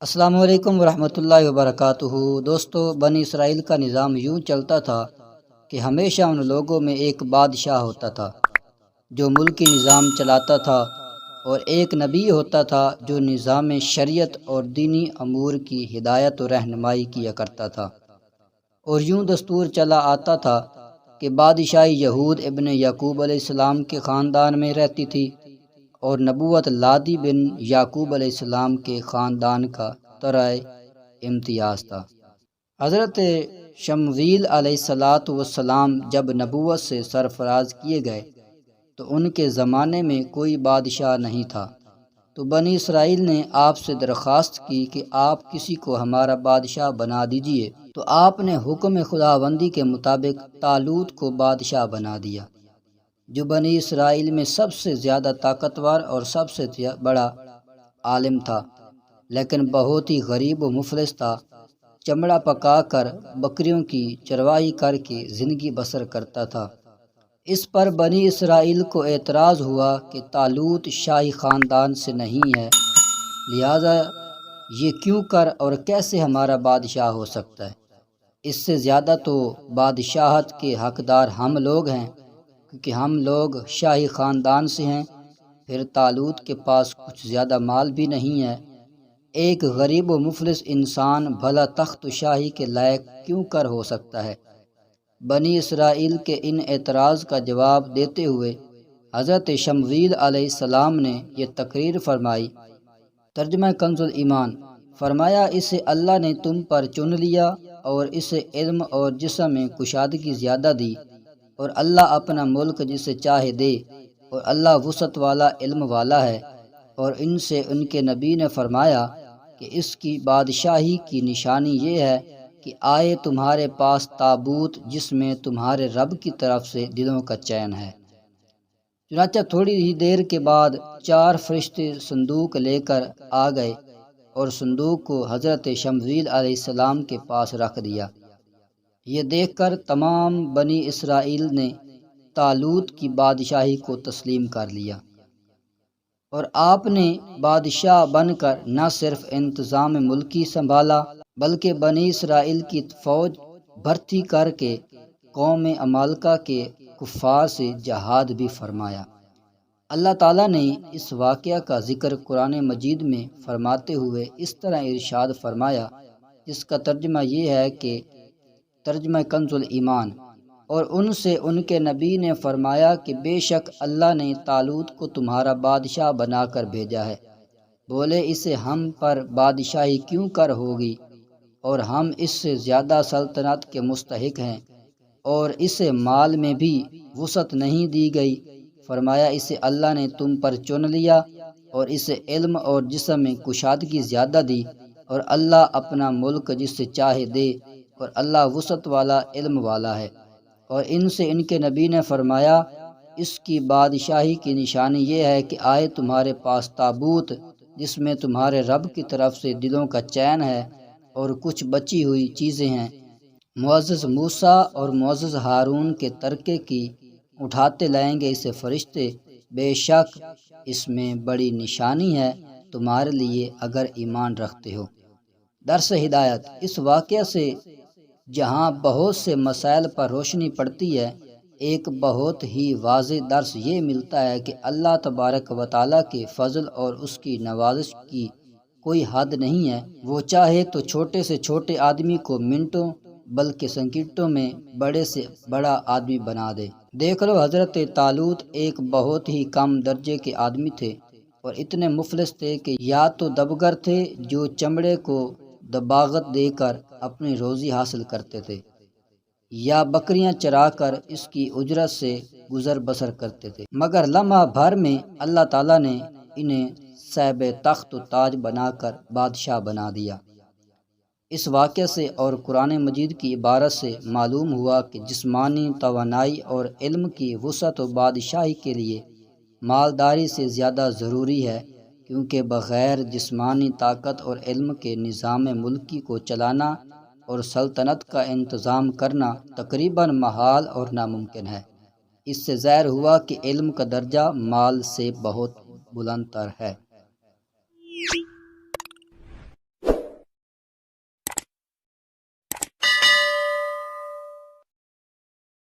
السلام علیکم ورحمۃ اللہ وبرکاتہ۔ دوستو، بنی اسرائیل کا نظام یوں چلتا تھا کہ ہمیشہ ان لوگوں میں ایک بادشاہ ہوتا تھا جو ملکی نظام چلاتا تھا، اور ایک نبی ہوتا تھا جو نظام شریعت اور دینی امور کی ہدایت و رہنمائی کیا کرتا تھا۔ اور یوں دستور چلا آتا تھا کہ بادشاہی یہود ابن یعقوب علیہ السلام کے خاندان میں رہتی تھی، اور نبوت لادی بن یعقوب علیہ السلام کے خاندان کا ترائے امتیاز تھا۔ حضرت شمویل علیہ السلام جب نبوت سے سرفراز کیے گئے تو ان کے زمانے میں کوئی بادشاہ نہیں تھا، تو بنی اسرائیل نے آپ سے درخواست کی کہ آپ کسی کو ہمارا بادشاہ بنا دیجئے، تو آپ نے حکم خداوندی کے مطابق طالوت کو بادشاہ بنا دیا، جو بنی اسرائیل میں سب سے زیادہ طاقتور اور سب سے بڑا عالم تھا، لیکن بہت ہی غریب و مفلس تھا۔ چمڑا پکا کر، بکریوں کی چروائی کر کے زندگی بسر کرتا تھا۔ اس پر بنی اسرائیل کو اعتراض ہوا کہ طالوت شاہی خاندان سے نہیں ہے، لہٰذا یہ کیوں کر اور کیسے ہمارا بادشاہ ہو سکتا ہے؟ اس سے زیادہ تو بادشاہت کے حقدار ہم لوگ ہیں، کیونکہ ہم لوگ شاہی خاندان سے ہیں۔ پھر طالوت کے پاس کچھ زیادہ مال بھی نہیں ہے۔ ایک غریب و مفلس انسان بھلا تخت شاہی کے لائق کیوں کر ہو سکتا ہے؟ بنی اسرائیل کے ان اعتراض کا جواب دیتے ہوئے حضرت شمویل علیہ السلام نے یہ تقریر فرمائی۔ ترجمہ کنز ایمان، فرمایا اسے اللہ نے تم پر چن لیا اور اسے علم اور جسم میں کشادگی زیادہ دی، اور اللہ اپنا ملک جسے چاہے دے، اور اللہ وسعت والا علم والا ہے۔ اور ان سے ان کے نبی نے فرمایا کہ اس کی بادشاہی کی نشانی یہ ہے کہ آئے تمہارے پاس تابوت جس میں تمہارے رب کی طرف سے دلوں کا چین ہے۔ چنانچہ تھوڑی ہی دیر کے بعد 4 فرشتے صندوق لے کر آ گئے اور صندوق کو حضرت شمویل علیہ السلام کے پاس رکھ دیا۔ یہ دیکھ کر تمام بنی اسرائیل نے طالوت کی بادشاہی کو تسلیم کر لیا، اور آپ نے بادشاہ بن کر نہ صرف انتظام ملکی سنبھالا بلکہ بنی اسرائیل کی فوج بھرتی کر کے قوم عمالقہ کے کفار سے جہاد بھی فرمایا۔ اللہ تعالیٰ نے اس واقعہ کا ذکر قرآن مجید میں فرماتے ہوئے اس طرح ارشاد فرمایا، جس کا ترجمہ یہ ہے کہ ترجمہ کنز ایمان، اور ان سے ان کے نبی نے فرمایا کہ بے شک اللہ نے طالوت کو تمہارا بادشاہ بنا کر بھیجا ہے۔ بولے اسے ہم پر بادشاہی کیوں کر ہوگی، اور ہم اس سے زیادہ سلطنت کے مستحق ہیں، اور اسے مال میں بھی وسعت نہیں دی گئی۔ فرمایا اسے اللہ نے تم پر چن لیا اور اسے علم اور جسم میں کشادگی زیادہ دی، اور اللہ اپنا ملک جس سے چاہے دے، اور اللہ وسعت والا علم والا ہے۔ اور ان سے ان کے نبی نے فرمایا اس کی بادشاہی کی نشانی یہ ہے کہ آئے تمہارے پاس تابوت جس میں تمہارے رب کی طرف سے دلوں کا چین ہے اور کچھ بچی ہوئی چیزیں ہیں۔ معزز موسیٰ اور معزز ہارون کے ترکے کی اٹھاتے لائیں گے اسے فرشتے، بے شک اس میں بڑی نشانی ہے تمہارے لیے اگر ایمان رکھتے ہو۔ درس ہدایت، اس واقعہ سے جہاں بہت سے مسائل پر روشنی پڑتی ہے، ایک بہت ہی واضح درس یہ ملتا ہے کہ اللہ تبارک و تعالیٰ کے فضل اور اس کی نوازش کی کوئی حد نہیں ہے۔ وہ چاہے تو چھوٹے سے چھوٹے آدمی کو منٹوں بلکہ سیکنڈوں میں بڑے سے بڑا آدمی بنا دے۔ دیکھ لو، حضرت طالوت ایک بہت ہی کم درجے کے آدمی تھے، اور اتنے مفلس تھے کہ یا تو دبگر تھے جو چمڑے کو دباغت دے کر اپنی روزی حاصل کرتے تھے، یا بکریاں چرا کر اس کی اجرت سے گزر بسر کرتے تھے، مگر لمحہ بھر میں اللہ تعالیٰ نے انہیں صاحب تخت و تاج بنا کر بادشاہ بنا دیا۔ اس واقعے سے اور قرآن مجید کی عبارت سے معلوم ہوا کہ جسمانی توانائی اور علم کی وسعت و بادشاہی کے لیے مالداری سے زیادہ ضروری ہے، کیونکہ بغیر جسمانی طاقت اور علم کے نظام ملکی کو چلانا اور سلطنت کا انتظام کرنا تقریباً محال اور ناممکن ہے۔ اس سے ظاہر ہوا کہ علم کا درجہ مال سے بہت بلند تر ہے۔